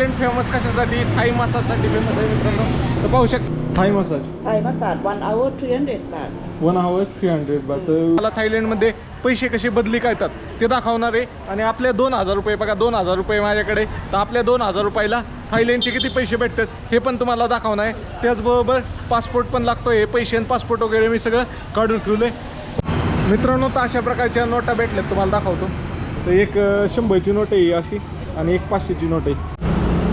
Thailand famous कशासाठी? Thai मसाजसाठी famous आहे मित्रांनो. तर पाहू शकता Thai massage. Thai massage 1 hour 300 baht. 1 hour 300 बात. मला थायलंडमध्ये पैसे कसे बदली करतात ते दाखवणार आहे. आणि आपले 2000 रुपये बघा, 2000 रुपये माझ्याकडे, तर आपल्या 2000 रुपयाला थायलंडचे किती पैसे भेटतात हे पण तुम्हाला दाखवणार आहे. त्याचबरोबर पासपोर्ट पण लागतो. हे पैसे आणि पासपोर्ट वगैरे मी सगळं काढून ठेवलं आहे मित्रांनो. तर अशा प्रकारच्या नोटा भेटल्यात तुम्हाला दाखवतो. तर एक 100ची नोट आहे अशी आणि एक 500ची नोट आहे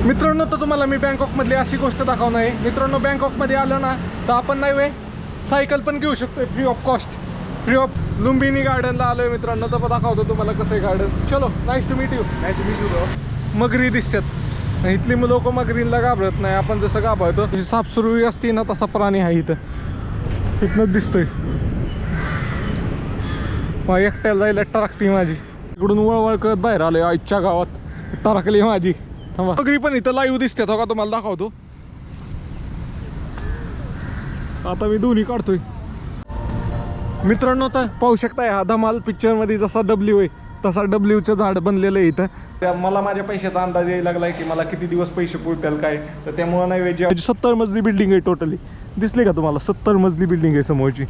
मित्रांनो. तर तुम्हाला मी बँकॉकमधली अशी गोष्ट दाखवणार आहे मित्रांनो. बँकॉकमध्ये आलं ना तर आपण नाही वे सायकल पण घेऊ शकतो free of cost. Free of Lumbini गार्डनला आलो आहे मित्रांनो. तर दाखवतो तुम्हाला कसं आहे गार्डन. चलो, nice to meet you. Nice to meet you. मगरी दिसतात. इथली लोक मगरींना घाबरत नाही. आपण जसं घाबरतो सापसुरवी असते ना तसा प्राणी आहे इथं. इथनंच दिसतोय. एकट्याला जायला टाकते माझी. इकडून वळवळ करत बाहेर आलोय. आईच्या गावात टाकली माझी. मगरी पण इथं लाईव्ह दिसते का तुम्हाला दाखवतो. आता मी दोन्ही काढतोय मित्रांनो. तर पाहू शकताय हा धमाल पिक्चर मध्ये जसा डब्ल्यू आहे तसा डब्ल्यूचं झाड बनलेलं आहे इथं. मला माझ्या पैशाचा अंदाज यायला लागलाय की मला किती दिवस पैसे पुरतील काय. तर त्यामुळे नाही जे 70 मजली बिल्डिंग आहे टोटली. दिसली का तुम्हाला? 70 मजली बिल्डिंग आहे समोरची.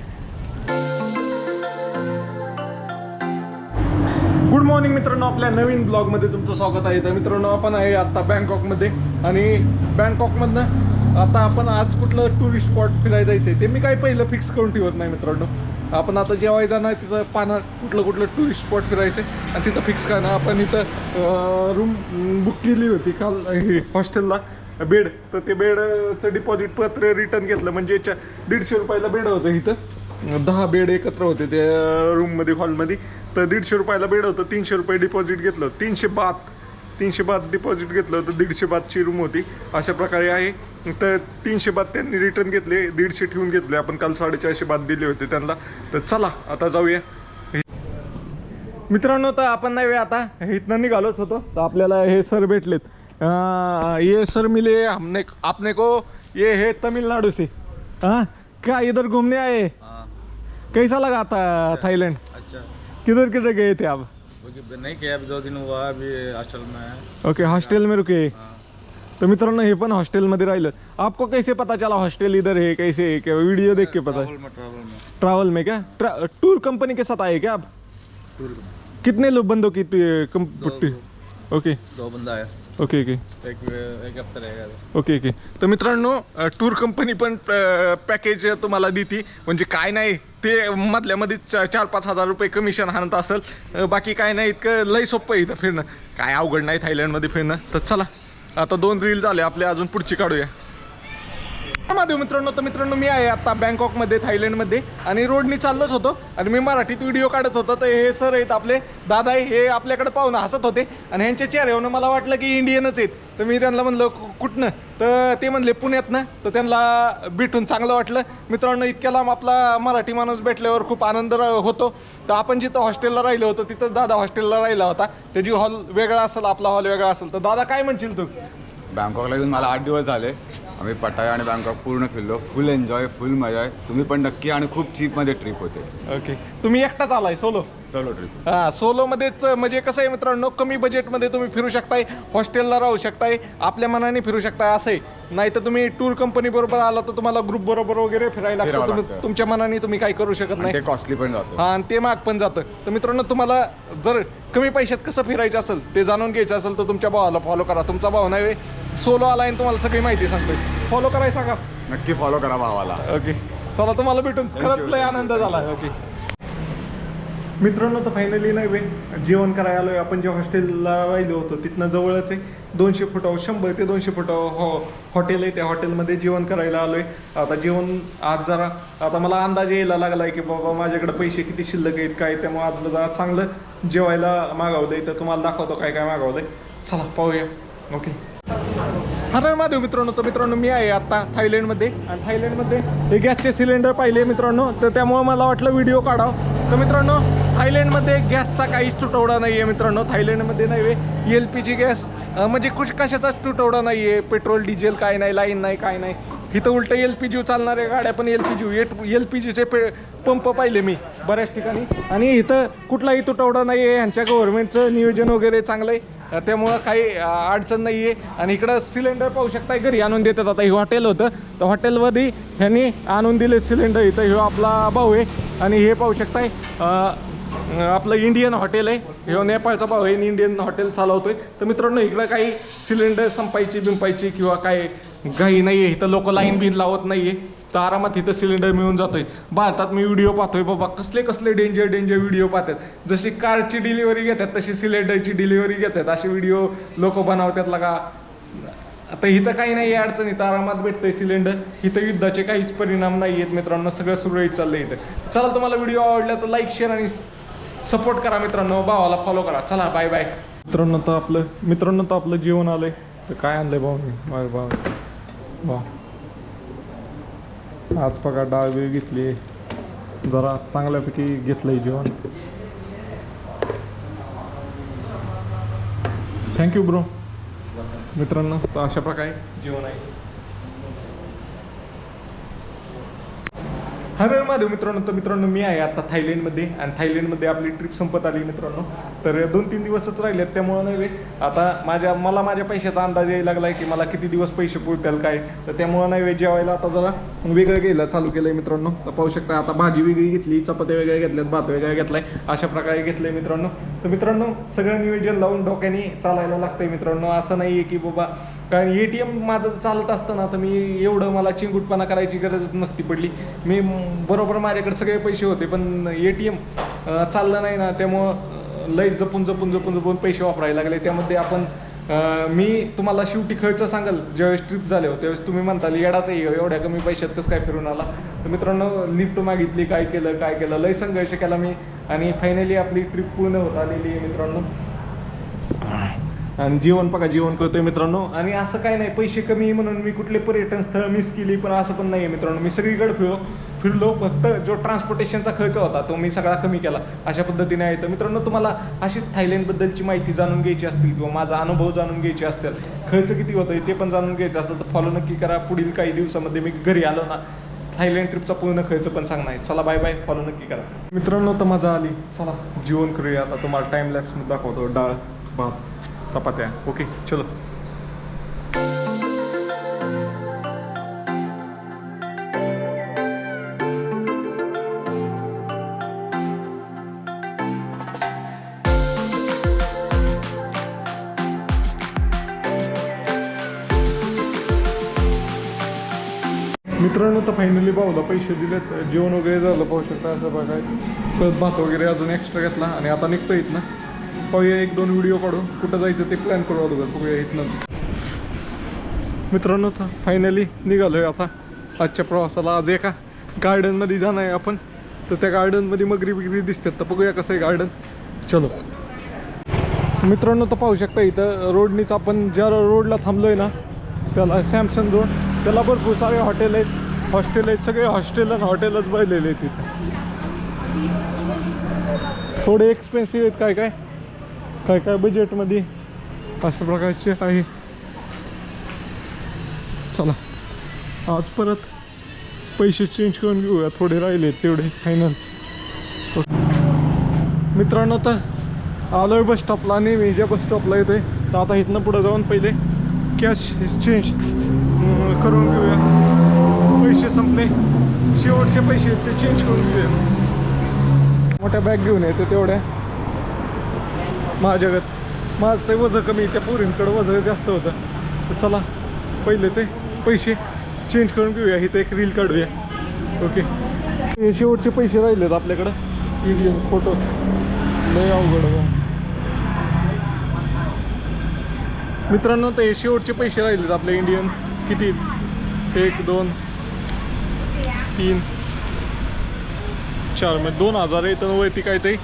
गुड मॉर्निंग मित्रांनो. आपल्या नवीन ब्लॉगमध्ये तुमचं स्वागत आहे. तर मित्रांनो आपण आहे आता बँकॉकमध्ये. आणि बँकॉकमधनं आता आपण आज कुठलं टुरिस्ट स्पॉट फिरायला जायचं आहे ते मी काही पहिलं फिक्स करून ठेवत नाही मित्रांनो. आपण आता जेव्हा जाणार तिथं पाहणार कुठलं टुरिस्ट स्पॉट फिरायचं आहे आणि तिथं फिक्स करणार. आपण इथं रूम बुक केली होती काल हे हॉस्टेलला बेड. तर ते बेडचं डिपॉझिट पत्र रिटर्न घेतलं. म्हणजे 150 रुपयाला बेड होतं इथं. 10 बेड एकत्र होते त्या रूममध्ये हॉलमध्ये. तर 150 रुपयाला बेड होतं. 300 रुपये डिपॉझिट घेतलं. 300 बात डिपॉझिट घेतलं होतं. 150 बातची रूम होती. अशा प्रकारे आहे. तर 300 बात त्यांनी रिटर्न घेतले. 150 ठेवून घेतले. आपण काल 450 बात दिले होते त्यांना. तर चला आता जाऊया मित्रांनो. तर आपण नाही आता इथनं निघालोच होतो. तर आपल्याला हे सर भेटलेत. ये सर मिले हमने आपने को. ये है तमिलनाडु से. हाँ, क्या इधर घूमने आए? कैसा लगा था थाईलैंड? अच्छा. किधर किधर गए थे आप? नहीं किया, अभी 2 दिन हुआ. अभी हॉस्टल में है. ओके, हॉस्टेल में रुके. तो मित्रांनो हे पण हॉस्टेलमध्ये राहिलं. आपको कैसे पता चला हॉस्टेल इधर है? कैसे है? क्या वीडियो देख के पता? ट्रैवल में क्या टूर कंपनी के साथ आए क्या आप? कितने लोग बंदों की पुट्टी? ओके, 2 बंदा है. ओके ओके एक हफ्ता रहेगा. Okay okay. तर मित्रांनो टूर कंपनी पण पॅकेज तुम्हाला देते. म्हणजे काय नाही ते मधल्यामध्येच 4-5 हजार रुपये कमिशन हाणत असेल. बाकी काय नाही. इतकं लई सोपं आहे इथं फिरणं. काय अवघड नाही थायलंडमध्ये फिरणं. तर चला आता 2 रील झाले आपल्या. अजून पुढची काढूया महादेव मित्रांनो. तर मित्रांनो मी आहे आता बँकॉकमध्ये थायलंडमध्ये. आणि रोडनी चाललोच होतो आणि मी मराठीत व्हिडिओ काढत होतो. तर हे सर आहेत आपले दादा आहे. हे आपल्याकडे पाहून हसत होते आणि ह्यांच्या चेहऱ्यावरून मला वाटलं की इंडियनच आहेत. तर मी त्यांना म्हणलं कुठनं? तर ते म्हणले पुण्यातनं. तर त्यांना भेटून चांगलं वाटलं मित्रांनो. इतक्या लांब आपला मराठी माणूस भेटल्यावर खूप आनंद होतो. तर आपण जिथं हॉस्टेलला राहिलो होतो तिथंच दादा हॉस्टेलला राहिला होता. त्याची हॉल वेगळा असेल, आपला हॉल वेगळा असेल. तर दादा काय म्हणशील तू? बँकॉकला येऊन मला 8 दिवस झाले. आम्ही पटाया आणि बँकॉक पूर्ण फिरलो. फुल एन्जॉय, फुल मजा आहे. तुम्ही पण नक्की. आणि खूप चीपमध्ये ट्रिप होते. ओके, तुम्ही एकटाच आलाय सोलो? Solo trip. हां, सोलोमध्येच म्हणजे कसं आहे मित्रांनो, कमी बजेटमध्ये तुम्ही फिरू शकताय. हॉस्टेलला राहू शकताय. आपल्या मनाने फिरू शकताय असं आहे. नाही तर तुम्ही टूर कंपनी बरोबर आला तर तुम्हाला ग्रुप बरोबर वगैरे फिरायला लागतं. तुमच्या मनाने तुम्ही काही करू शकत नाही. ते कॉस्टली पण जातं. हां, आणि ते महाग पण जातं. तर मित्रांनो तुम्हाला जर कमी पैशात कसं फिरायचं असेल ते जाणून घ्यायचं असेल तर तुमच्या भावाला फॉलो करा. तुमचा भाऊ नाही सोलो आला आणि तुम्हाला सगळी माहिती सांगतोय. फॉलो करायला सांगा. नक्की फॉलो करा भावाला. ओके, चला तुम्हाला भेटून खरंच लय आनंद झाला. ओके मित्रांनो, तर फायनली नाही वे जेवण करायला आलोय. आपण जे हॉस्टेलला राहिलो होतो तिथनं जवळच आहे. 200 फुटावर 100 ते 200 फुटावर हॉटेल आहे. त्या हॉटेलमध्ये जेवण करायला आलोय. आता जेवण आज जरा आता मला अंदाज यायला लागला आहे की बाबा माझ्याकडे पैसे किती शिल्लक आहेत काय. त्यामुळे आज जरा चांगलं जेवायला मागवलंय. तर तुम्हाला दाखवतो काय काय मागवलंय. चला पाहूया. ओके, हर महादेव मित्रांनो. तर मित्रांनो मी आहे आता थायलंडमध्ये. आणि थायलंडमध्ये हे गॅसचे सिलेंडर पाहिले मित्रांनो. तर त्यामुळे मला वाटलं व्हिडिओ काढावं. तर मित्रांनो थायलंडमध्ये गॅसचा काहीच तुटवडा नाही आहे मित्रांनो. थायलंडमध्ये नाही LPG गॅस म्हणजे कशाचाच तुटवडा नाही आहे. पेट्रोल डिझेल काय नाही, लाईन नाही, काय नाही. इथं उलटं LPG चालणाऱ्या गाड्या पण LPGचे पंप पाहिले मी बऱ्याच ठिकाणी. आणि इथं कुठलाही तुटवडा नाही आहे. ह्यांच्या गव्हर्नमेंटचं नियोजन वगैरे चांगलं आहे. त्यामुळं काही अडचण नाही आहे. आणि इकडं सिलेंडर पाहू शकताय घरी आणून देतात. आता हे हॉटेल होतं तर हॉटेलमध्ये ह्यांनी आणून दिले सिलेंडर. इथं हे आपला भाऊ आहे आणि हे पाहू शकताय आपलं इंडियन हॉटेल आहे. हे नेपाळचा भाऊ आहे, इंडियन हॉटेल चालवतोय. तर मित्रांनो इकडं काही सिलेंडर संपायची बिंपायची किंवा काय घाई नाही आहे. इथं लोक लाईन बिन लावत नाही आहे, तर आरामात इथं सिलेंडर मिळून जातोय. भारतात मी व्हिडिओ पाहतोय बाबा, कसले कसले डेंजर व्हिडिओ पाहतात. जशी कारची डिलिव्हरी घेतात तशी सिलेंडरची डिलिव्हरी घेतात, असे व्हिडिओ लोक बनवतात लगा. आता इथं काही नाही आहे अडचण, इथं आरामात भेटतंय सिलेंडर. इथं युद्धाचे काहीच परिणाम नाही आहेत मित्रांनो, सगळं सुरळीत चाललंय इथं. चला, तुम्हाला व्हिडिओ आवडला तर लाईक शेअर आणि सपोर्ट करा मित्रांनो, भावाला फॉलो करा. चला बाय बाय. मित्रांनो तर आपलं जेवण आलंय. तर काय आणलंय भाऊ? वा, आज बघा डाळ वेळ घेतली, जरा चांगल्यापैकी घेतलंय जेवण. Thank you bro. मित्रांनो तर अशा प्रकारे जेवण आहे. हर महादेव मित्रांनो. तर मित्रांनो मी आहे आता थायलंडमध्ये आणि थायलंडमध्ये आपली ट्रिप संपत आली मित्रांनो. तर 2-3 दिवसच राहिलेत, त्यामुळं नाही आता मला माझ्या पैशाचा अंदाज यायला लागला आहे की मला किती दिवस पैसे पुरतील काय. तर त्यामुळं नाही जेवायला आता जरा वेगळं घ्यायला चालू केलं आहे मित्रांनो. तर पाहू शकता आता भाजी वेगळी घेतली, चपात्या वेगळ्या घेतल्यात, भात वेगळा घेतलाय, अशा प्रकारे घेतलंय मित्रांनो. तर मित्रांनो सगळं नियोजन लावून डोक्याने चालायला लागतंय मित्रांनो. असं नाही आहे की बाबा, कारण ATM माझं चालत असतं ना तर मी एवढं मला चिंगुटपणा करायची गरजच नसती पडली. मी बरोबर माझ्याकडे सगळे पैसे होते, पण ATM चाललं नाही ना, त्यामुळं लय जपून पैसे वापरायला लागले. त्यामध्ये आपण मी तुम्हाला शेवटी खर्च सांगाल ज्यावेळेस ट्रिप झाले होते त्यावेळेस तुम्ही म्हणताल येडाच आहे एवढ्या कमी पैशात कसं काय फिरून आला. तर मित्रांनो लिफ्ट मागितली, काय केलं लय संघर्ष केला मी, आणि फायनली आपली ट्रिप पूर्ण होत आलेली आहे मित्रांनो. आणि जेवण करतोय मित्रांनो. आणि असं काय नाही पैसे कमी म्हणून मी कुठले पर्यटन स्थळ मिस केली, पण असं पण नाही आहे मित्रांनो. मी सगळीकडे फिरलो, फक्त जो ट्रान्सपोर्टेशनचा खर्च होता तो मी सगळा कमी केला, अशा पद्धतीने आहे. तर मित्रांनो तुम्हाला अशीच थायलंडबद्दलची माहिती जाणून घ्यायची असतील किंवा माझा अनुभव जाणून घ्यायचे असतील, खर्च किती होतोय ते पण जाणून घ्यायचं असेल तर फॉलो नक्की करा. पुढील काही दिवसामध्ये मी घरी आलो ना थायलंड ट्रिपचा पूर्ण खर्च पण सांगणार आहे. चला बाय बाय, फॉलो नक्की करा मित्रांनो. तर मजा आली, चला जेवण करूया आता. तुम्हाला टाइम लॅप्समध्ये दाखवतो, डाळ भात चपात्या. ओके चलो. मित्रांनो तर फायनली भाऊला पैसे दिलेत, जेवण वगैरे झालं पाहू शकता. असं बघाय परत भात वगैरे अजून एक्स्ट्रा घेतला आणि आता निघतो इथनं. पाहूया 1-2 व्हिडिओ काढून कुठं जायचं ते प्लॅन करू अगोदर, बघूया इथनंच. मित्रांनो तर फायनली निघालोय आता आजच्या प्रवासाला. आज एका गार्डनमध्ये जाणार आहे आपण, तर त्या गार्डनमध्ये मगरी दिसतात, तर बघूया कसं आहे गार्डन. चलो मित्रांनो तर पाहू शकता इथं रोडनीच आपण ज्या रोडला थांबलोय ना त्याला सॅमसंग रोड, त्याला भरपूर सारे हॉटेल आहेत, हॉस्टेल आहेत, सगळे हॉस्टेल आणि हॉटेलच बनलेले आहेत तिथे. थोडे एक्सपेन्सिव्ह आहेत, काय बजेटमध्ये अशा प्रकारचे आहे. चला आज परत पैसे चेंज करून घेऊया, थोडे राहिले तेवढे फायनल. मित्रांनो तर आलोय बस स्टॉपला, नेहमी ज्या बस स्टॉपला येतोय. तर आता इथनं पुढं जाऊन पहिले कॅश चेंज करून घेऊया. पैसे संपले, शेवटचे पैसे ते चेंज करून घेऊया. मोठ्या बॅग घेऊन येते तेवढ्या माझं ते वजन कमी, त्या पोरींकडं वजन जास्त होतं. तर चला पहिले ते पैसे चेंज करून घेऊया. इथं एक रील काढूया. ओके हे शेवटचे पैसे राहिलेत आपल्याकडं. इंडियन फोटो लय अवघड मित्रांनो. तर हे शेवटचे पैसे राहिलेत आपले इंडियन. किती? 1 2 3 4 म्हणजे 2000 आहे. तर वरती काय ते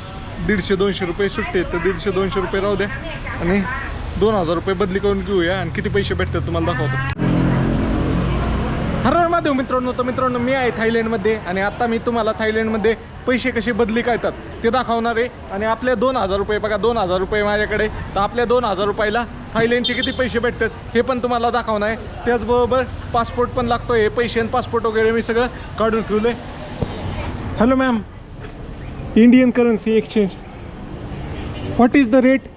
150-200 रुपये सुट्टे आहेत, तर 150-200 रुपये राहू द्या आणि 2000 रुपये बदली करून घेऊया. आणि किती पैसे भेटतात तुम्हाला दाखवतो. हर महादेव मित्रांनो. तर मित्रांनो मी आहे थायलंडमध्ये आणि आता मी तुम्हाला थायलंडमध्ये पैसे कसे बदली करतात ते दाखवणार आहे. आणि आपले 2000 रुपये बघा, 2000 रुपये माझ्याकडे, तर आपल्या 2000 रुपयाला थायलंडचे किती पैसे भेटतात हे पण तुम्हाला दाखवणार आहे. त्याचबरोबर पासपोर्ट पण लागतो. हे पैसे आणि पासपोर्ट वगैरे मी सगळं काढून ठेवलं आहे. Hello ma'am, Indian currency exchange, what is the rate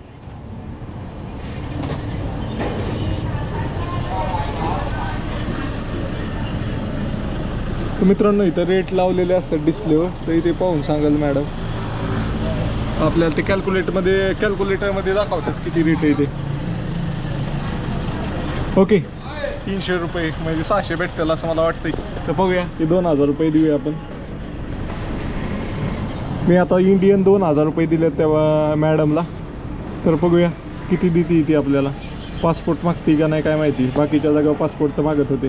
तर मित्रांनो इथं रेट लावलेले असतात डिस्प्लेवर, तर इथे पाहून सांगाल मॅडम आपल्याला ते कॅल्क्युलेटरमध्ये दाखवतात किती रेट आहे ते. ओके 300 रुपये म्हणजे 600 भेटतील असं मला वाटतंय. तर बघूया की 2000 रुपये देऊया आपण. मी आता इंडियन 2000 रुपये दिले तेव्हा मॅडमला, तर बघूया किती देते ती आपल्याला. पासपोर्ट मागते का नाही काय माहिती, बाकीच्या जागेवर पासपोर्ट तर मागत होते.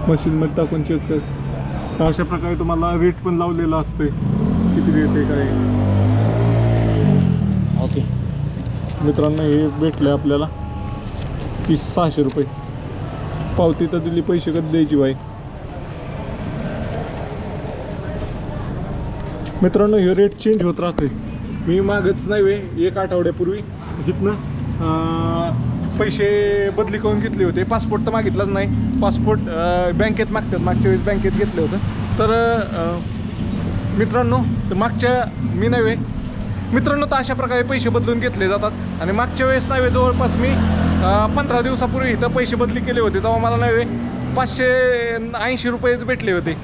मशीनमध्ये टाकून चेक कर. तर अशा प्रकारे तुम्हाला रेट पण लावलेला असतोय किती रेट आहे काय. ओके मित्रांनो हे भेटले आपल्याला 600 रुपये. पावती तर दिली, पैसे कधी द्यायची बाई. मित्रांनो हे रेट चेंज होत राहतोय. मी मागच नाही वे 1 आठवड्यापूर्वी इथनं पैसे बदली करून घेतले होते. पासपोर्ट तर मागितलाच नाही. पासपोर्ट बँकेत मागतात. मागच्या वेळेस बँकेत घेतलं होतं. तर मित्रांनो मी नाही मित्रांनो तर अशा प्रकारे पैसे बदलून घेतले जातात. आणि मागच्या वेळेस नाही जवळपास मी 15 दिवसापूर्वी इथं पैसे बदली केले होते, तेव्हा मला नाही 580 रुपयेच भेटले होते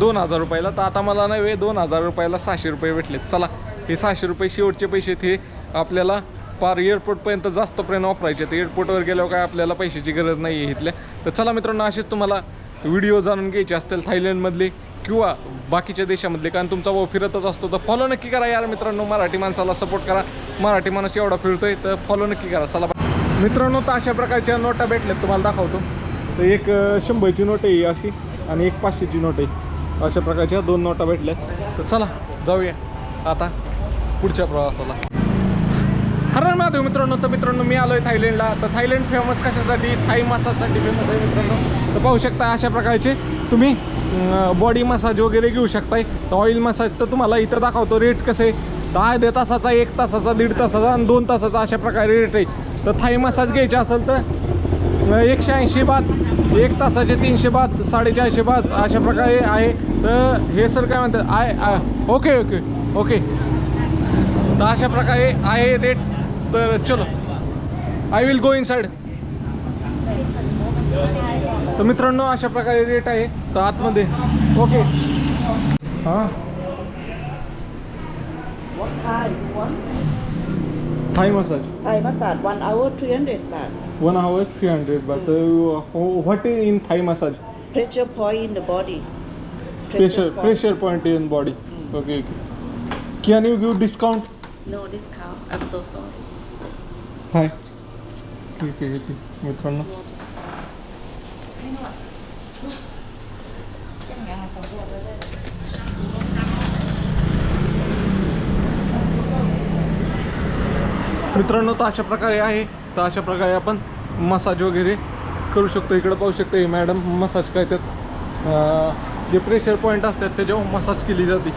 2000 रुपयाला. तर आता मला नाही 2000 रुपयाला 600 रुपये भेटलेत. चला हे 600 रुपये शेवटचे पैसे ते आपल्याला पार एअरपोर्टपर्यंत जास्तपर्यंत वापरायचे. तर एअरपोर्टवर गेल्यावर काय आपल्याला पैशाची गरज नाही आहे इथल्या. तर चला मित्रांनो असेच तुम्हाला व्हिडिओ जाणून घ्यायचे असतील थायलंडमधले किंवा बाकीच्या देशामधले, कारण तुमचा भाऊ फिरतच असतो. तर फॉलो नक्की करा यार मित्रांनो. मराठी माणसाला सपोर्ट करा. मराठी माणूस एवढा फिरतोय तर फॉलो नक्की करा. चला मित्रांनो तर अशा प्रकारच्या नोटा भेटल्यात तुम्हाला दाखवतो. तर एक 100ची नोट आहे अशी आणि एक 500ची नोट आहे. अशा प्रकारच्या 2 नोटा भेटल्यात. तर चला जाऊया आता पुढच्या प्रवासाला. हर महादेव मित्रांनो. तर मित्रांनो मी आलो आहे थायलंडला. तर थायलंड फेमस कशासाठी? थाई मसाजसाठी फेमस आहे मित्रांनो. तर पाहू शकता अशा प्रकारचे तुम्ही बॉडी मसाज वगैरे घेऊ शकताय. तर ऑइल मसाज तर तुम्हाला इथं दाखवतो रेट कसे. 10 तासाचा, 1 तासाचा, 1.5 तासाचा आणि 2 तासाचा अशा प्रकारे रेट आहे. तर थाई मसाज घ्यायचे असेल तर 180 बात, 1 तासाचे 300 बात, 450 बात अशा प्रकारे आहे. तर हे सर काय म्हणतात ओके ओके ओके. तर अशा प्रकारे आहे रेट. तर चलो I will go in side. तर मित्रांनो अशा प्रकारे रेट आहे. तर आतमध्ये ओके. हां What Thai you want? Thai massage Thai massage 1 hour 300 baht. 1 hour 300 baht. What is in Thai massage? Pressure point in the body. Pressure point in body. Okay. Can you give discount? No discount. I'm so sorry. हाय ठीक आहे मित्रांनो. मित्रांनो तर अशा प्रकारे आहे. तर अशा प्रकारे आपण मसाज वगैरे करू शकतो. इकडे पाहू शकतो हे मॅडम मसाज काय त्यात जे प्रेशर पॉईंट असतात त्याच्यावर मसाज केली जाते.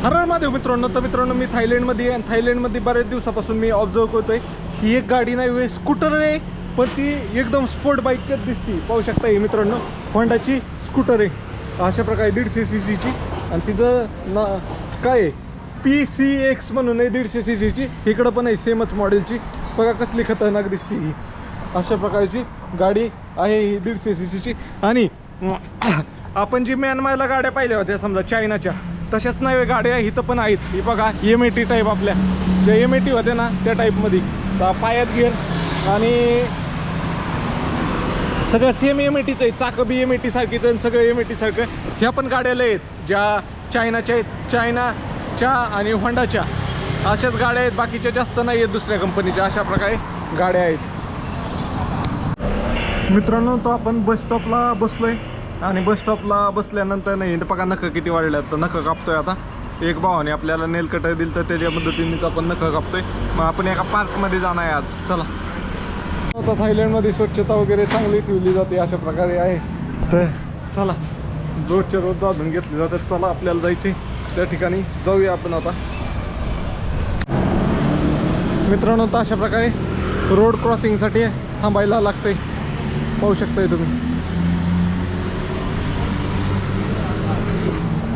हर महादेव मित्रांनो. तर मित्रांनो मी थायलंडमध्ये आहे. थायलंडमध्ये बऱ्याच दिवसापासून मी ऑब्झर्व करतोय की एक गाडी नाही स्कूटर आहे, पण ती एकदम स्पोर्ट बाईकच दिसती. पाहू शकता हे मित्रांनो होंडाची स्कूटर आहे अशा प्रकारे 150 cc आणि तिचं काय आहे PCX म्हणून आहे 150 cc. इकडं पण आहे सेमच मॉडेलची. बघा कसली खतरनाक दिसते ही. अशा प्रकारची गाडी आहे ही 150 cc. आणि आपण जी म्यानमारला गाड्या पाहिल्या होत्या समजा चायनाच्या, तशाच नाही गाड्या इथं पण आहेत. ही बघा MAT टाईप आपल्या ज्या MAT होत्या ना त्या टाईपमध्ये. तर पायात गिअर आणि सगळं सेम MATच आहे. चाकं बी MAT सारखीच आणि सगळं MAT सारखं. ह्या पण गाड्याला आहेत ज्या चायनाच्या आहेत. चायनाच्या आणि होंडाच्या अशाच गाड्या आहेत. बाकीच्या जास्त नाही आहेत दुसऱ्या कंपनीच्या. अशा प्रकारे गाड्या आहेत. मित्रांनो तो आपण बस स्टॉपला बसलोय आणि बस स्टॉपला बसल्यानंतर नाही बघा नखं किती वाढल्यात. तर नखं कापतोय आता. एक भावाने आपल्याला नेल कटर दिलं तर त्याच्या पद्धतीनेच आपण नखं कापतोय. मग आपण एका पार्कमध्ये जाणार आहे आज. चला. आता थायलंडमध्ये स्वच्छता वगैरे चांगली ठेवली जाते अशा प्रकारे आहे. तर चला रोजच्या रोज जाधून घेतले जातात. चला आपल्याला जायचे त्या ठिकाणी जाऊया आपण आता. मित्रांनो तर अशा प्रकारे रोड क्रॉसिंगसाठी थांबायला लागतंय. पाहू शकताय तुम्ही.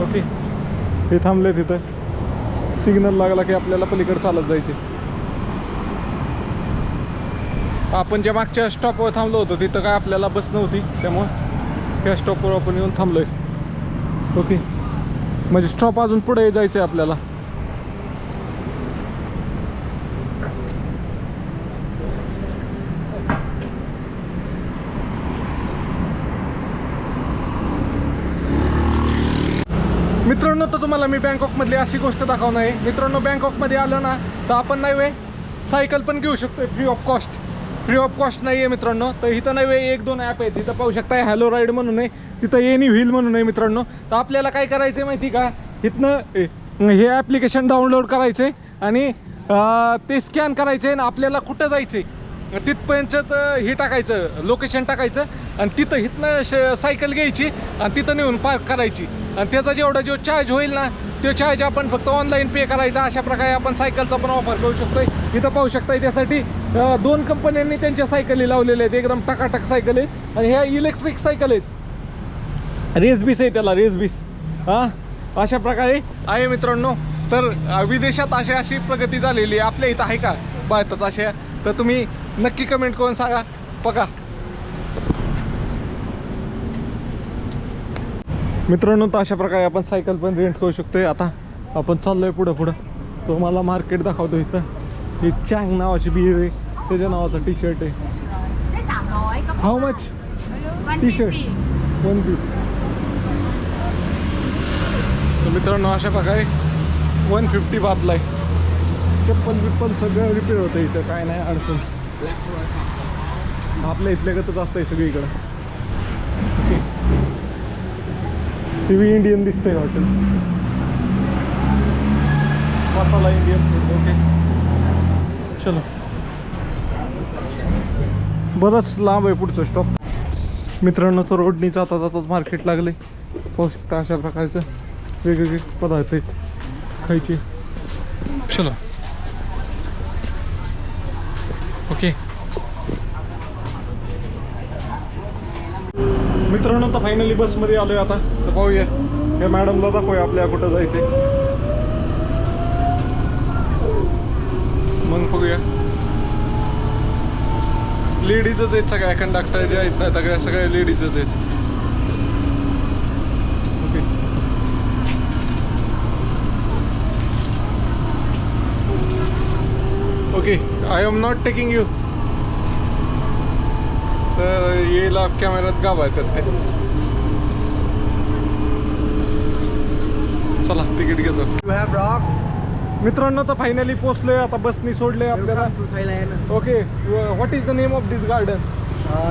ओके हे थांबले तिथं. सिग्नल लागला की आपल्याला पलीकडे चालत जायचे. आपण ज्या मागच्या स्टॉपवर थांबलो होतो तिथं काय आपल्याला बस नव्हती, त्यामुळं त्या स्टॉपवर आपण येऊन थांबलोय. ओके, म्हणजे स्टॉप अजून पुढे जायचं आहे आपल्याला. मित्रांनो, तर तुम्हाला मी बँकॉकमधली अशी गोष्ट दाखवणार आहे. मित्रांनो, बँकॉकमध्ये आलं ना तर आपण नाही वे सायकल पण घेऊ शकतो free of cost. Free of cost नाही आहे मित्रांनो. तर इथं नाही वे 1-2 ॲप आहे, तिथं पाहू शकता. हॅलो राईड म्हणून आहे, तिथं एनी व्हील म्हणून आहे मित्रांनो. तर आपल्याला काय करायचं आहे माहिती का, इथनं हे ॲप्लिकेशन डाउनलोड करायचं आहे आणि ते स्कॅन करायचं आहे आणि आपल्याला कुठं जायचं आहे तिथपर्यंतच हे टाकायचं, लोकेशन टाकायचं आणि तिथं इथनं सायकल घ्यायची आणि तिथं नेऊन पार्क करायची आणि त्याचा जो चार्ज होईल ना तो चार्ज आपण फक्त ऑनलाईन पे करायचा. अशा प्रकारे आपण सायकलचा पण ऑफर करू शकतोय. इथं पाहू शकताय त्यासाठी 2 कंपन्यांनी त्यांच्या सायकली लावलेल्या आहेत. एकदम टकाटक सायकल आहेत आणि ह्या इलेक्ट्रिक सायकल आहेत. रेसबीस आहे त्याला, रेसबीस. हां, अशा प्रकारे आहे मित्रांनो. तर विदेशात अशी प्रगती झालेली आहे. आपल्या इथं आहे का भारतात अशा? तर तुम्ही नक्की कमेंट करून सांगा. बघा मित्रांनो, तर अशा प्रकारे आपण सायकल पण रेंट करू शकतोय. आता आपण चाललोय पुढं. तो मला मार्केट दाखवतो. इथं ही चँग नावाची बियर आहे, त्याच्या नावाचा टी शर्ट आहे. How much T shirt? 150. तर मित्रांनो, अशा प्रकारे 150 बातला आहे. चप्पल सगळं रिपेअर होतं इथं, काय नाही अडचण. आपल्या इथल्यागतच असतंय सगळीकडं. ओके, टी व्ही इंडियन दिसतंय हॉटेल. मसाला इंडियन फूड. ओके, चलो. बरंच लांब आहे पुढचं स्टॉप. मित्रांनो, तो रोडनी जाताच मार्केट लागले. पाहू शकता अशा प्रकारचं वेगवेगळे पदार्थ आहेत खायचे. चलो. ओके मित्रांनो, तर फायनली बसमध्ये आलोय आता. तर पाहूया या मॅडमला दाखवूया आपल्या कुठं जायचे. मग बघूया. लेडीजच आहेत सगळ्या, कंडक्टर जे आहेत ना सगळ्या लेडीजच आहेत. Okay, I am not taking you. तर येला कॅमेऱ्यात गावायचं ते. चला तिकीट घेतो. मित्रांनो, तर फायनली पोहोचलोय आता. बसनी सोडले आपल्याला. Okay, what is the name of this garden?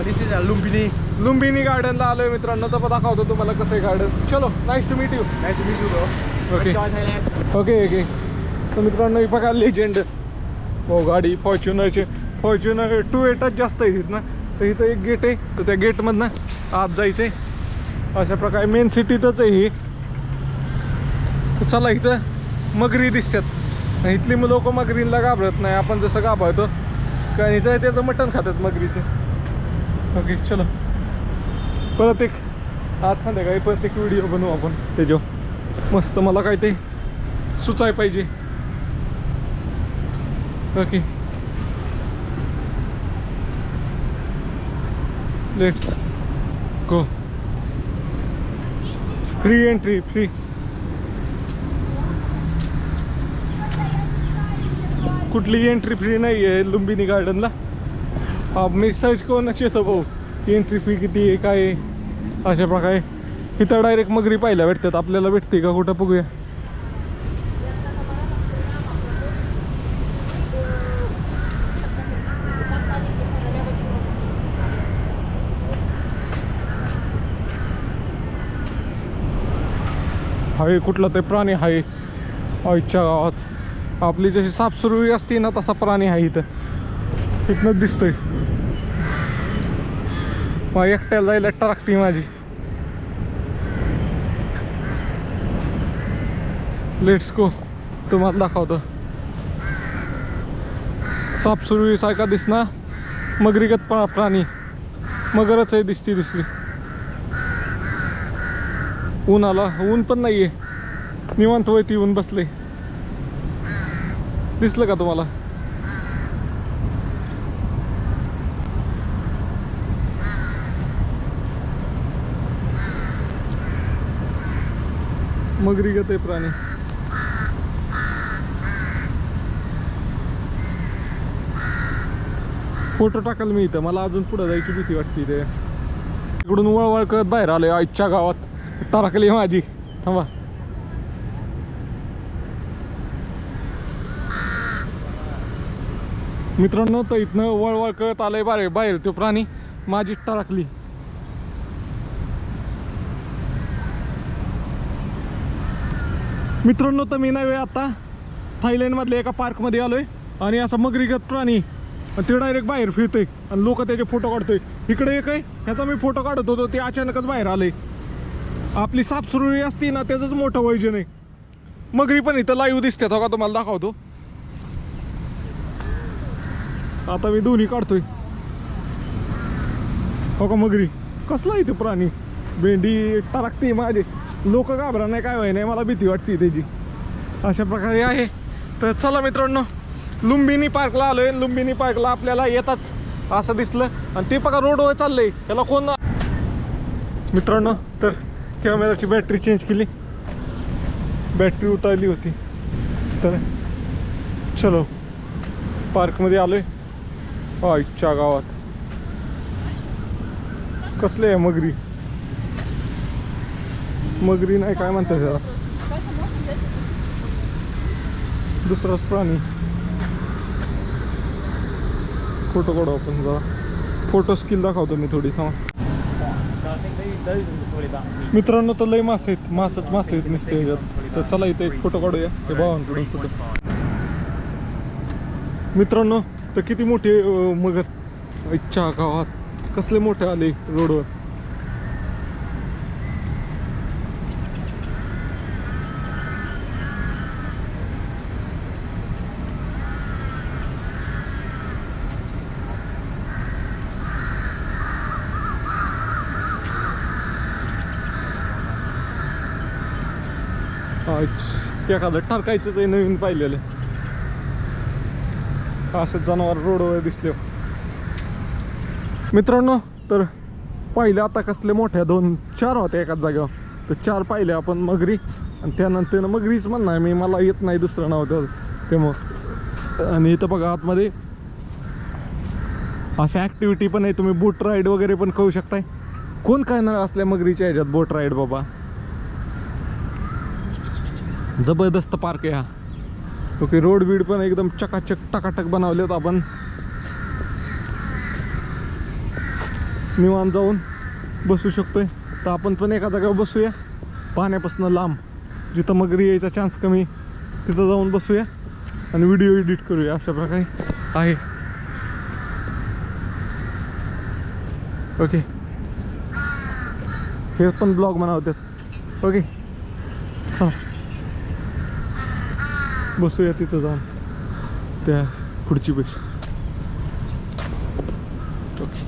This is Lumbini. Lumbini गार्डनला आलोय मित्रांनो. तर दाखवतो तुम्हाला कसं आहे गार्डन. चलो, nice to meet you. Nice to meet you bro. Okay okay. तर मित्रांनो, ही बघा लेजेंड. हो, गाडी फॉर्च्युनर 2.8 जास्त आहे तिथं ना. तर इथं एक गेट आहे, तर त्या गेटमधनं आत जायचं आहे. अशा प्रकारे मेन सिटीतच आहे ही. तर चला, इथं मगरी दिसतात. इथली लोक मगरींना घाबरत नाही, आपण जसं घाबरतो. कारण इथं त्याचं मटण खातात मगरीचे. ओके, चलो. परत एक आज संध्याकाळी परत एक व्हिडिओ बनवू आपण त्याच्यावर. मस्त मला काय ते सुचाय पाहिजे. Okay, let's go. Free entry, free. कुठली एंट्री फ्री नाही आहे लुंबिनी गार्डनला. मी सर्च करूनच येतो भाऊ एंट्री फी किती आहे काय आहे. अशा प्रकारे इथं डायरेक्ट मगरी पाहायला भेटतात. आपल्याला भेटते का कुठं बघूया. हाय कुठला ते प्राणी आहे आईच्या गावात. आपली जशी साफसुरवी असते ना तसा प्राणी आहे इथं. इथनंच दिसतोय. एकट्याला जायला टाकते माझी. Let's go. तुम्हाला दाखवतो. साफसुरवी सारखा दिसना मगरीगत प्राणी. मगरच आहे दिसती. ऊन आला. ऊन पण नाहीये, निवांत वरती येऊन बसले. दिसलं का तुम्हाला? मगरीगत आहे प्राणी. फोटो टाकाल मी इथं. मला अजून पुढे जायची भीती वाटते. ते इकडून वळवळ करत बाहेर आलोय आईच्या गावात. टारकली माझी. थांबा. मित्रांनो तर इथनं वळवळ करत आलंय बाहेर बाहेर तो प्राणी. माझी टारकली. मित्रांनो तर मी नाही आता थायलंडमधल्या एका पार्कमध्ये आलोय आणि असा मगरीगत प्राणी आणि ते डायरेक्ट बाहेर फिरतोय आणि लोक त्याचे फोटो काढतोय. इकडे एक आहे, ह्याचा मी फोटो काढत होतो, ते अचानकच बाहेर आले. आपली सापसुरुळी असती ना त्याचंच मोठं वैजन आहे. मगरी पण इथं लाईव्ह दिसतात हो का, तुम्हाला दाखवतो. आता मी दोन्ही काढतोय हो का. मगरी कसला आहे ते प्राणी. भेंडी टाकते माझे. लोक घाबरा नाही काय व्हाय नाही, मला भीती वाटते त्याची. अशा प्रकारे आहे. तर चला मित्रांनो लुंबिनी पार्कला आलोय. लुंबिनी पार्कला आपल्याला येताच असं दिसलं आणि ते बघा रोडवर चाललंय. त्याला कोण मित्रांनो तर कॅमेराची बॅटरी चेंज केली, बॅटरी उतारली होती. तर चलो पार्कमध्ये आलोय आईच्या गावात. कसले आहे मगरी. मगरी नाही काय म्हणतात त्याला, दुसराच प्राणी. फोटो काढू आपण जरा. फोटो स्किल दाखवतो मी थोडी. मित्रांनो तर लय मासे आहेत, मासच मासे आहेत नुसते याच्यात. तर चला इथे एक फोटो काढूया ते भावांकडून फोटो. मित्रांनो तर किती मोठे मगर इच्छा गावात. कसले मोठे आले रोडवर. एखादं ठरकायचंच आहे नवीन पाहिलेलं. असं जनावर रोडवर दिसले मित्रांनो. तर पाहिलं आता कसले मोठ्या 2-4 होत्या एकाच जागेवर. तर 4 पाहिले आपण मगरी आणि त्यानंतर मगरीच म्हणणार मी, मला येत नाही दुसरं नाव ते मग. आणि इथं बघा आतमध्ये अशा ॲक्टिव्हिटी पण आहे. तुम्ही बोट राईड वगैरे पण करू शकताय. कोण काय ना असल्या मगरीच्या ह्याच्यात बोट राईड बाबा. जबरदस्त पार्क आहे हा. ओके रोड बीड पण एकदम चकाचक टकाटक बनवलेत. आपण निवांत जाऊन बसू शकतोय. तर आपण पण एका जागेवर बसूया पाण्यापासून लांब, जिथं मगरी यायचा चान्स कमी, तिथं जाऊन बसूया आणि व्हिडिओ एडिट करूया. अशा प्रकारे आहे. ओके हे पण ब्लॉग बनवतात. ओके चला बसूया तिथं जाऊन त्या खुर्चीपेक्षा. ओके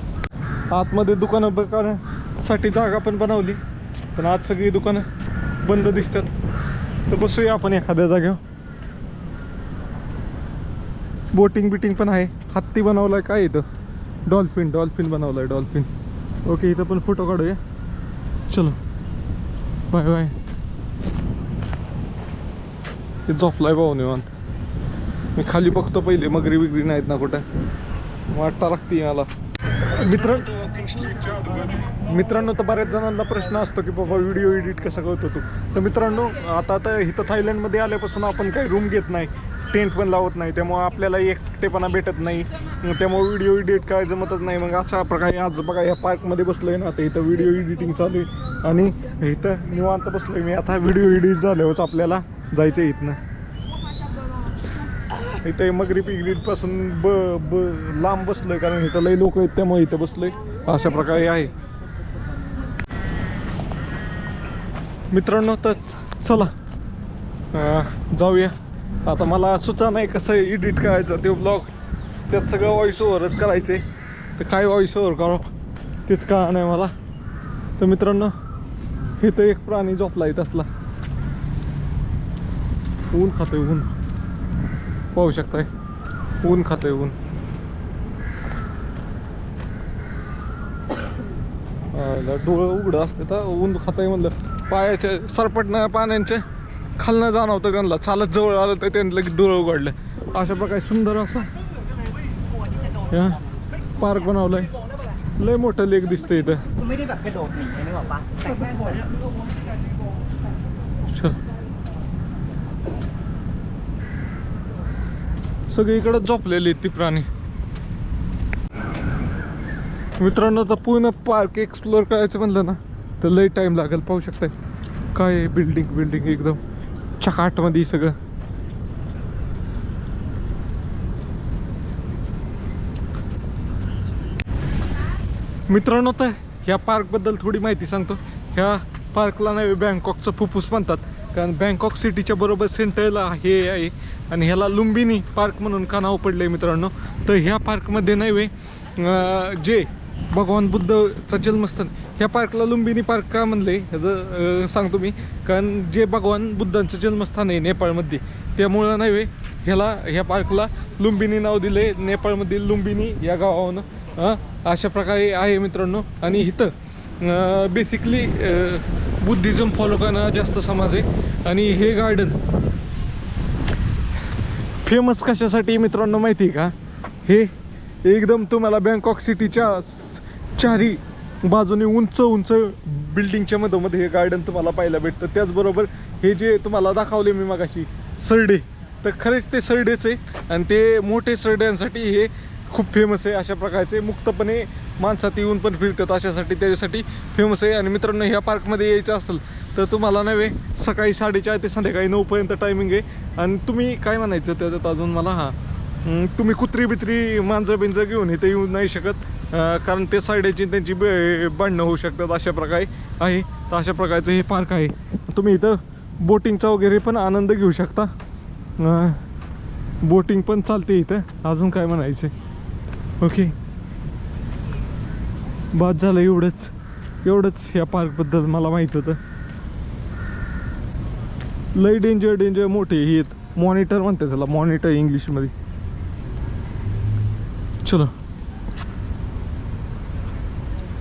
आतमध्ये दुकानं बघण्यासाठी जागा पण बनवली, पण आज सगळी दुकानं बंद दिसतात. तर बसूया आपण एखाद्या जागेवर. बोटिंग बिटिंग पण आहे. हत्ती बनवलाय काय इथं, डॉल्फिन बनवलाय डॉल्फिन. ओके इथं पण फोटो काढूया. चलो बाय बाय. ते झोपलाय भाऊ निवांत. मी खाली बघतो पहिले मगरी बिगरी नाहीत ना कुठं. वाटता लागते मला. मित्रांनो तर बऱ्याच जणांना प्रश्न असतो की बाबा व्हिडिओ एडिट कसा करतो तू. तर मित्रांनो आता इथं थायलंडमध्ये आल्यापासून आपण काही रूम घेत नाही, टेंट पण लावत नाही. त्यामुळे आपल्याला एकटेपणा भेटत नाही. त्यामुळे व्हिडिओ एडिट काय जमतच नाही. मग अशा प्रकारे आज बघा या पार्कमध्ये बसलोय ना, आता इथं व्हिडिओ एडिटिंग चालू आहे आणि इथं निवांत बसलोय मी. आता व्हिडिओ एडिट झाल्यावरच आपल्याला जायचं इथनं. इथं मगरी पिगरी पासून लांब बसलोय कारण इथं लई लोक आहेत त्यामुळे इथं बसलोय. अशा प्रकारे आहे मित्रांनो. तर चला जाऊया. आता मला सुचा नाही कसं एडिट करायचं ते ब्लॉग. त्यात सगळं व्हॉइस ओव्हरच करायचं आहे. तर काय व्हॉइस ओव्हर करावं तेच कळा नाही मला. तर मित्रांनो इथं एक प्राणी झोपला आहे तसला. ऊन खातोय ऊन. पाहू शकताय ऊन खातंय ऊन. डोळं उघडं असते तर ऊन खाताय म्हणलं. पायाच्या सरपटणं पाण्याच्या खालनं जाणवतं त्यांना. चालत जवळ आलं तर त्यांनी लगेच डोळं उघडलं. अशा प्रकारे सुंदर असं या पार्क बनवलंय. लय मोठं लेक दिसतंय इथं. คุณไม่ได้แบบกระโดดหนีนึกออกปะแต่แค่คน चल. सगळीकडे झोपलेली आहेत ती प्राणी. मित्रांनो तर पूर्ण पार्क एक्सप्लोअर करायचं म्हणलं ना तर लई टाइम लागेल. पाहू शकताय काय आहे बिल्डिंग एकदम चकाटमध्ये सगळं. मित्रांनो तर ह्या पार्कबद्दल थोडी माहिती सांगतो. ह्या पार्कला नाही बँकॉकचं फुफ्फुस म्हणतात, कारण बँकॉक सिटीच्या बरोबर सेंटरला हे आहे आणि ह्याला लुंबिनी पार्क म्हणून का नाव पडलं आहे मित्रांनो. तर ह्या पार्कमध्ये नाही वे जे भगवान बुद्धचा जन्मस्थान, ह्या पार्कला लुंबिनी पार्क का म्हणले ह्याचं सांगतो मी. कारण जे भगवान बुद्धांचं जन्मस्थान आहे नेपाळमध्ये, त्यामुळं नाही वे ह्या पार्कला लुंबिनी नाव दिले. नेपाळमधील लुंबिनी या गावानं अशा प्रकारे आहे मित्रांनो. आणि इथं बेसिकली बुद्धिझम फॉलो करणारा जास्त समाज आहे. आणि हे गार्डन फेमस कशासाठी मित्रांनो माहिती आहे का? हे एकदम तुम्हाला बँकॉक सिटीच्या चारी बाजूने उंच बिल्डिंगच्या मधोमध हे गार्डन तुम्हाला पाहायला भेटतं. त्याचबरोबर हे जे तुम्हाला दाखवले मी मगाशी सरडे, तर खरेच ते सरडेच आहे आणि ते मोठे सरड्यांसाठी हे खूप फेमस आहे. अशा प्रकारचे मुक्तपणे माणसात येऊन पण फिरतात अशासाठी त्याच्यासाठी फेमस आहे. आणि मित्रांनो ह्या पार्कमध्ये यायचं असेल तर तुम्हाला नव्हे सकाळी 4:30 ते संध्याकाळी 9पर्यंत टायमिंग आहे. आणि तुम्ही काय म्हणायचं त्याच्यात अजून मला तुम्ही कुत्री बित्री मांजर घेऊन इथे येऊ नाही शकत, कारण ते साईडची त्यांची भांडणं होऊ शकतात अशा प्रकारे आहे. तर अशा प्रकारचं हे पार्क आहे. तुम्ही इथं बोटिंगचा वगैरे पण आनंद घेऊ शकता. बोटिंग पण चालते इथं. अजून काय म्हणायचं ओके बाद झालं. एवढंच ह्या पार्कबद्दल मला माहीत होतं. लय डेंजर मोठे हे मॉनिटर म्हणते त्याला, मॉनिटर इंग्लिशमध्ये. चलो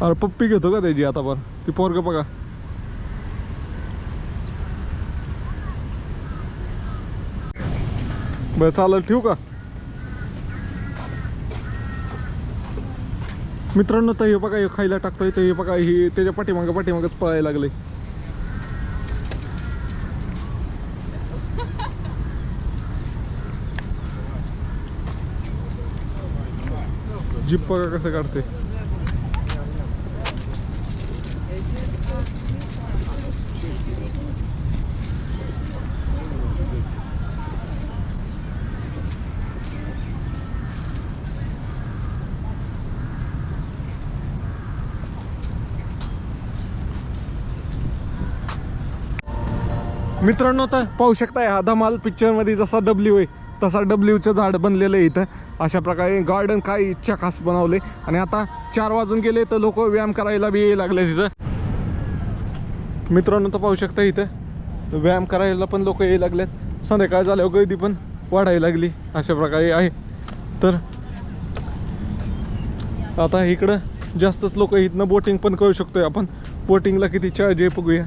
अरे पप्पी घेतो का त्याची आता पण ती पोरगं बघा. बरं चालेल ठेवू का मित्रांनो. तर हे बघा हे खायला टाकतोय. तर हे बघा हे त्याच्या पाठीमागच पळायला लागले. जीप बघा कसं काढते. मित्रांनो तर पाहू शकताय हा धमाल पिक्चरमध्ये जसा डब्ल्यू आहे तसा डब्ल्यूचं झाड बनलेलं आहे इथं. अशा प्रकारे गार्डन काय इच्छा खास बनवले. आणि आता 4 वाजून गेले तर लोक व्यायाम करायला बी यायला लागले तिथं. मित्रांनो तर पाहू शकता इथं व्यायाम करायला पण लोक यायला लागलेत. संध्याकाळ झाल्यावर गर्दी पण वाढायला लागली अशा प्रकारे आहे. तर आता इकडं जास्तच लोक इथनं बोटिंग पण करू शकतोय आपण. बोटिंगला किती चार्ज आहे बघूया.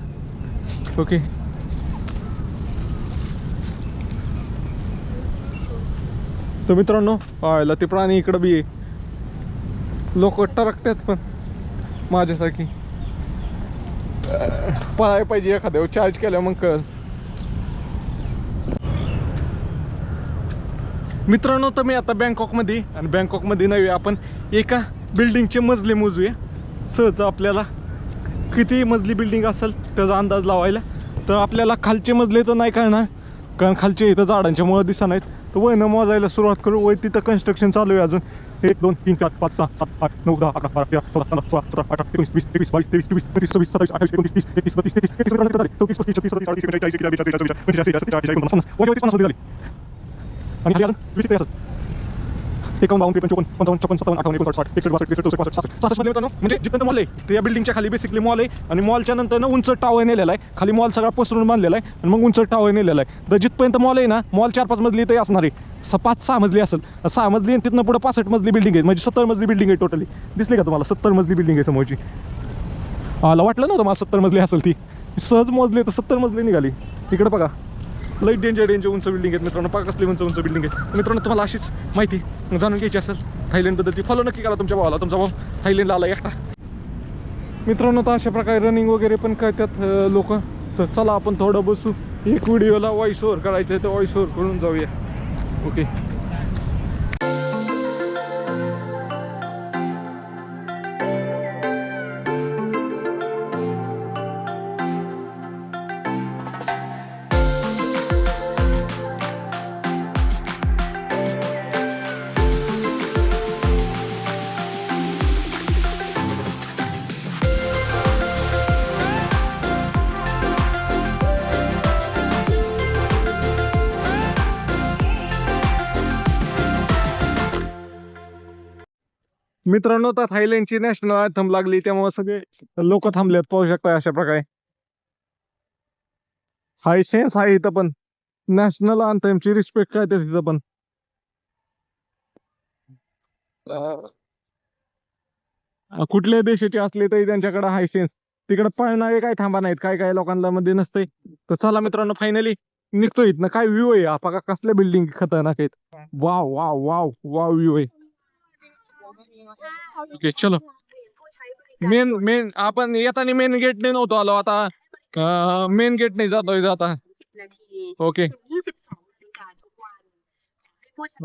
ओके तर मित्रांनो पाहायला ते प्राणी इकडं बी आहे. लोक टरकतात पण माझ्यासारखी पळायला पाहिजे एखाद्यावर चार्ज केल्या मग कळ. मित्रांनो तर मी आता बँकॉकमध्ये आणि बँकॉकमध्ये नव्हे आपण एका बिल्डिंगचे मजले मोजूया. सहज आपल्याला किती मजली बिल्डिंग असेल त्याचा अंदाज लावायला. तर आपल्याला खालचे मजले तर नाही कळणार कारण खालचे इथं झाडांच्या मुळं दिसत नाहीत. तर वय न मोजायला सुरुवात करू. वय तिथं कन्स्ट्रक्शन चालू आहे अजून. 1 2 3 4 5 6 7 8 9 10 11 12 13 14 15 16 17 18 19 20 21 22 23 24 25 26 27 28 29 30 31 32 33 34 35 36 37 38 39 40 41 42 43 44 45 46 47 48 49 50 आणि खाली अजून 20 असतात. 51, 52, 53, 54, 55, 56, 57, 58, 59, 60, 61, 62, 63, 64, 65 मित्रांनो, म्हणजे जिथं मॉल आहे ते या बिल्डिंगच्या खाली बेसिकली मॉल आहे आणि मॉलच्या नंतर उंच टावर नेलेला आहे. खाली मॉल सगळा पसरून बांधलेला आहे आणि मग उंच टावर नेलेला आहे. तर जिथपर्यंत मॉल आहे ना, मॉल 4-5 मजली ते असणार आहे. 5-6 मजली असेल, 6 मजली आणि तिथनं पुढे 65 मजली बिल्डिंग आहे. म्हणजे 70 मजली बिल्डिंग आहे टोटली. दिसली का तुम्हाला? 70 मजली बिल्डिंग आहे समोरची. मला वाटलं नव्हतं मला 70 मजली असेल ती. सहज मोजली तर 70 मजली निघाली. इकडे बघा, लई डेंजर उंच बिल्डिंग आहेत मित्रांनो. पहा कसली उंच बिल्डिंग आहे. मित्रांनो तुम्हाला अशीच माहिती जाणून घ्यायची असेल थायलंडबद्दलची, फॉलो नक्की करा तुमच्या भावाला. तुमचा भाऊ थायलंडला आला एकटा. मित्रांनो तर अशा प्रकारे रनिंग वगैरे पण करतात लोक. तर चला आपण थोडं बसू. एक व्हिडिओला व्हॉइस ओव्हर करायचं आहे तर व्हॉइस ओव्हर करून जाऊया. ओके. मित्रांनो तर थायलंडची नॅशनल अँथम लागली त्यामुळे सगळे लोक थांबलेत. पाहू शकता अशा प्रकारे. हाय सेन्स आहे इथं पण. नॅशनल अँथमची रिस्पेक्ट काय तिथं पण. कुठल्याही देशाचे असले तरी त्यांच्याकडे हाय सेन्स. तिकडे पळणारे काय थांबा नाहीत. काय काय लोकांना मध्ये नसते. तर चला मित्रांनो फायनली निघतो इथनं. काय व्ह्यू आहे हा बघा. कसल्या बिल्डिंग खतरनाक आहेत. Wow wow wow wow view आहे. ओके चलो. मेन आपण येताना मेन गेटने नव्हतो आलो. आता मेन गेटने जातोय जाता. ओके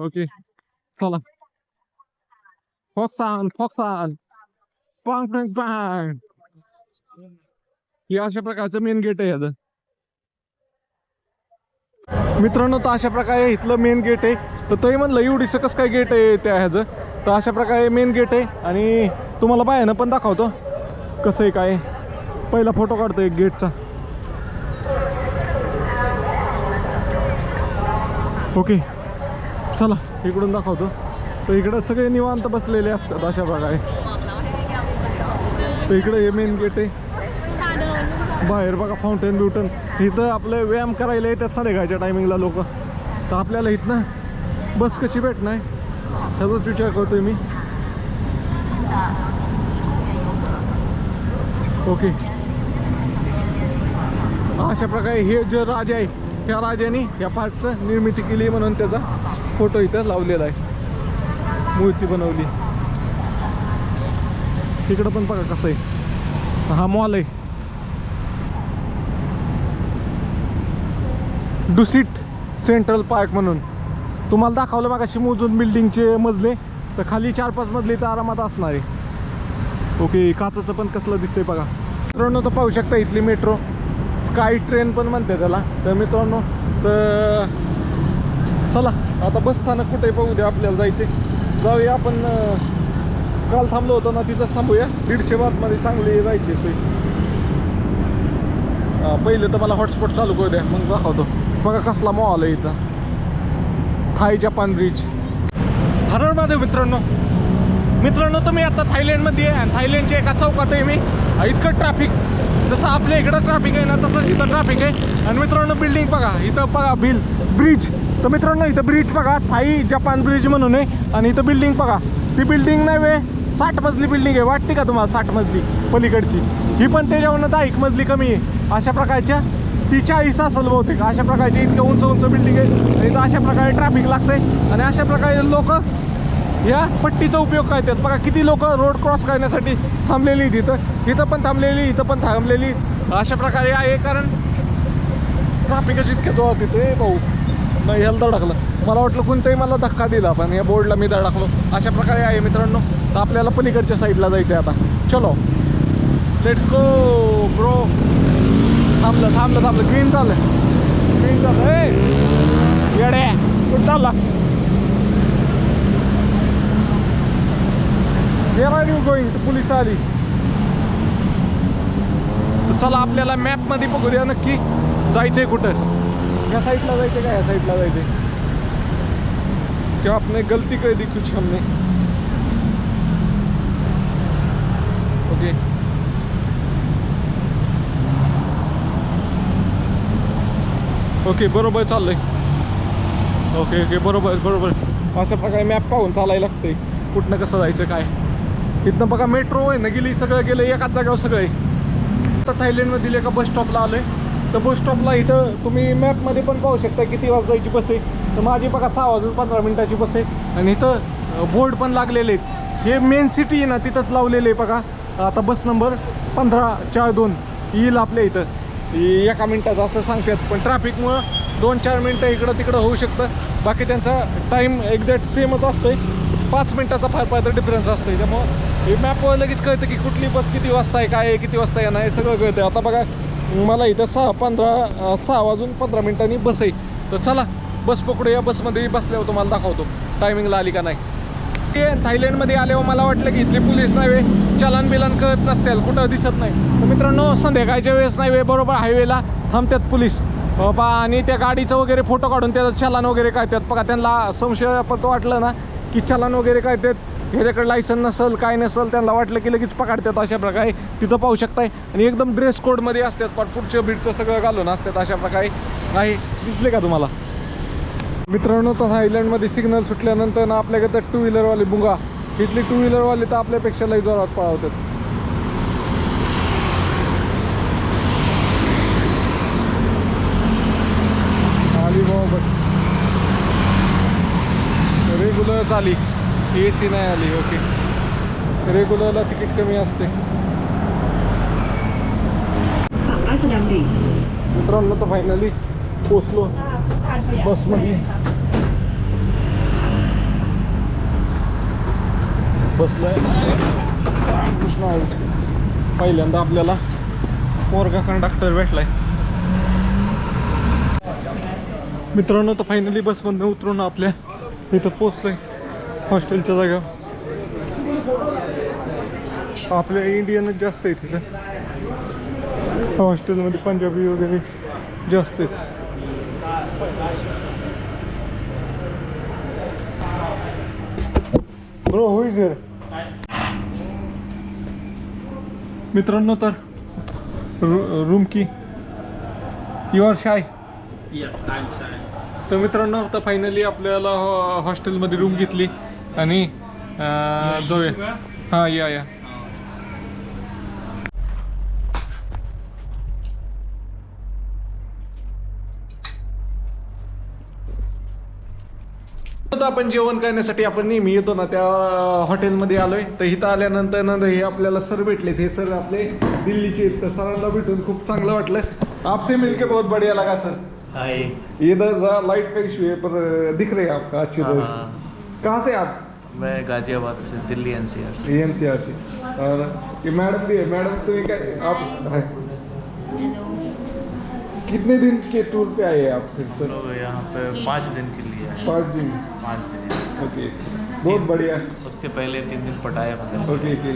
ओके चला. फॉक्सान पांग हे अशा प्रकारचं मेन गेट आहे याचं. मित्रांनो तर अशा प्रकारे इथलं मेन गेट आहे. तर ते म्हणलं एवढीचं कसं काय गेट आहे त्या ह्याचं. तर अशा प्रकारे मेन गेट आहे आणि तुम्हाला बाहेरनं पण दाखवतो कसं आहे काय. पहिला फोटो काढतो एक गेटचा. ओके चला इकडून दाखवतो. तर इकडं सगळे निवांत बसलेले असतात अशा प्रकारे. तर इकडे हे मेन गेट आहे. बाहेर बघा फाउंटेन ब्युटन. इथं आपलं व्यायाम करायला येतात 8:30च्या टायमिंगला लोक. तर आपल्याला इथनं बस कशी भेटणार ह्याचाच विचार करतोय मी. ओके अशा प्रकारे हे जे राजा आहे त्या राजाने या पार्कचं निर्मिती केली म्हणून त्याचा फोटो इथं लावलेला आहे. मूर्ती बनवली. तिकडं पण बघा कसं आहे. हा मॉल आहे डुसिट सेंट्रल पार्क म्हणून. तुम्हाला दाखवलं बघा अशी मोजून बिल्डिंगचे मजले. तर खाली 4-5 मजले तर आरामात असणार आहे. ओके काचाचं पण कसलं दिसतंय बघा. मित्रांनो तर पाहू शकता इथली मेट्रो स्काय ट्रेन पण म्हणते त्याला. तर मित्रांनो तर चला आता बस स्थानक कुठे पाहू द्या आपल्याला जायचे. जाऊया आपण काल थांबलो होतो ना तिथंच थांबूया. 150 बातमध्ये चांगली जायची सोय. पहिले तर मला हॉटस्पॉट चालू करू द्या मग दाखवतो. बघा कसला मॉल आहे इथं. थाय जपान ब्रिज हरळमध्ये. मित्रांनो तुम्ही आता थायलंडमध्ये आहे आणि थायलंडच्या एका चौकात आहे मी. इतकं ट्रॅफिक जसं आपल्या इकडं ट्रॅफिक आहे ना तसं इथं ट्रॅफिक आहे. आणि मित्रांनो बिल्डिंग बघा इथं बघा ब्रिज. तर मित्रांनो इथं ब्रिज बघा थाई जपान ब्रिज म्हणून आहे. आणि इथं बिल्डिंग बघा. ती बिल्डिंग नाही वे 60 मजली बिल्डिंग आहे. वाटते का तुम्हाला 60 मजली पलीकडची. ही पण त्याच्यावरून 10 मजली कमी आहे. अशा प्रकारच्या 40 असेल बहुतेक. अशा प्रकारचे इतक्या उंच बिल्डिंग आहे. इथं अशा प्रकारे ट्रॅफिक लागतंय आणि अशा प्रकारे लोक या पट्टीचा उपयोग करतात. बघा किती लोक रोड क्रॉस करण्यासाठी थांबलेली. इथं पण थांबलेली, इथं पण थांबलेली. अशा प्रकारे आहे कारण ट्रॅफिकच इतक्या जोरात तिथे भाऊ. नाही ह्याला धडकलं. मला वाटलं कोणताही मला धक्का दिला पण या बोर्डला मी धडकलो. अशा प्रकारे आहे मित्रांनो. तर आपल्याला पलीकडच्या साईडला जायचं आहे आता. चलो लेट्स गो ब्रो. थांबलं ग्रीन चाललं. येडे कुठं चालला. Where are you going? Police आली. चला आपल्याला मॅपमध्ये बघू द्या नक्की जायचंय कुठं. या साईडला जायचंय का या साईडला जायचंय. कि आपने गलती कर दी कुछ हमने. ओके ओके बरोबर चाललंय. ओके ओके बरोबर बरोबर. अशा प्रकारे मॅप पाहून चालायला लागतंय कुठनं कसं जायचं काय. इथनं बघा मेट्रो आहे ना गेली, सगळं गेलं एकाच जागेवर सगळं आहे. आता थायलंडमधील एका बस स्टॉपला आलोय. तर बस स्टॉपला इथं तुम्ही मॅपमध्ये पण पाहू शकता किती वाजता जायची बस आहे. तर माझी बघा 6:15 बस आहे आणि इथं बोर्ड पण लागलेले आहेत. हे मेन सिटी आहे ना तिथंच लावलेलं आहे बघा. आता बस नंबर 1542 येईल आपल्या इथं एका मिनटात असं सांगतात. पण ट्रॅफिकमुळं 2-4 मिनटं इकडं तिकडं होऊ शकतं. बाकी त्यांचा टाईम एक्झॅक्ट सेमच असतोय. 5 मिनटाचा फार फार डिफरन्स असतोय. त्यामुळं हे मॅपवर लगेच कळतं की कुठली बस किती वाजता आहे काय आहे किती वाजता येणार आहे सगळं कळतं. आता बघा मला इथं 6:15 बस आहे. तर चला बस पकडूया. बसमध्ये बसल्यावर तुम्हाला दाखवतो टायमिंगला आली का नाही. थायलंडमध्ये आल्यावर मला वाटलं की इथली पोलीस नाही चलन बिलन कळत नसतील कुठं दिसत नाही. तर मित्रांनो संध्याकाळच्या वेळेस नाही बरोबर हायवेला थांबतात पोलीस आणि त्या गाडीचं वगैरे फोटो काढून त्याचं चलन वगैरे काढतात. बघा त्यांना संशयास्पद वाटलं ना की चलन वगैरे काढतात. ह्याच्याकडे लायसन नसेल काय नसेल त्यांना वाटलं की लगेच पकडतात. अशा प्रकारे तिथं पाहू शकताय. आणि एकदम ड्रेस कोडमध्ये असतात पुढचं बीडचं सगळं घालून असतात. अशा प्रकारे आहे दिसले का तुम्हाला मित्रांनो. तर थायलंडमध्ये सिग्नल सुटल्यानंतर ना आपल्याकडे 2 व्हीलरवाले बुंगा इथली 2 व्हीलरवाले तर आपल्यापेक्षा लई जोरात पळवतात. आली भाऊ बस रेग्युलर आली AC नाही आली. ओके रेग्युलरला तिकीट कमी असते. मित्रांनो तर फायनली पोचलो बसमध्ये. बसलोय कृष्णा. पहिल्यांदा आपल्याला पोरगा कंडक्टर भेटलाय. मित्रांनो तर फायनली बसमधून उतरून आपल्या इथं पोचलोय हॉस्टेलच्या जागा. आपल्या इंडियनच जास्त आहे तिथं. हॉस्टेलमध्ये पंजाबी वगैरे जास्त आहेत. Bro who is here. मित्रांनो तर रूम की यू आर शाय. तर मित्रांनो आता फायनली आपल्याला हॉस्टेलमध्ये रूम घेतली आणि जाऊया. हां या आपण जेवण करण्यासाठी आपण नेहमी येतो ना त्या हॉटेलमध्ये आलोय. तर इथं आल्यानंतर ना हे आपल्याला सर भेटलेत. हे सर आपले दिल्लीचे आहेत. तर सरांना भेटून खूप चांगलं वाटलं. आपसे मिलके बहुत बढ़िया लगा सर. हाय. इधर लाइट का इशू है पर दिख रहे हैं आपका अच्छे से. कहाँ से आप. मैं गाजियाबाद से दिल्ली NCR से. NCR से. और ये मैडम भी है. मैडम तुम्हें क्या आप कितने दिन के टूर पे आए हैं आप फिर सर. तो यहाँ पे 5 दिन के लिए आए. 5 दिन. 5 दिन. ओके बहुत बढ़िया. उसके पहले 3 दिन पटाया मतलब. ओके ओके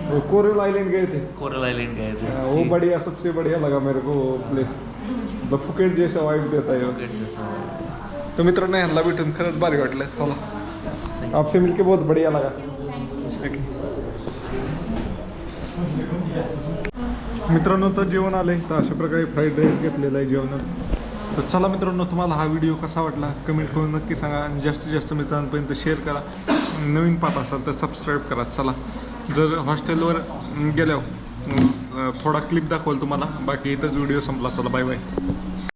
वो कोरल आइलैंड गए थे. कोरल आइलैंड गए थे. वो बढ़िया सबसे बढ़िया लगा मेरे को वो प्लेस. फुकेट जैसा वाइब देता है. फुकेट जैसा. तो मित्रांनो ह्यांना भेटून खरंच भारी वाटलं. चला आपसे मिलके बहुत बढ़िया लगा. मित्रांनो तर जेवण आलंय. तर अशा प्रकारे फ्राईड राईस घेतलेला आहे जेवणात. तर चला मित्रांनो तुम्हाला हा व्हिडिओ कसा वाटला कमेंट करून नक्की सांगा आणि जास्तीत जास्त मित्रांपर्यंत शेअर करा. नवीन पाहत असाल तर सबस्क्राईब करा. चला जर हॉस्टेलवर गेल्यावर थोडा क्लिप दाखवाल तुम्हाला. बाकी इथंच व्हिडिओ संपला. चला बाय बाय.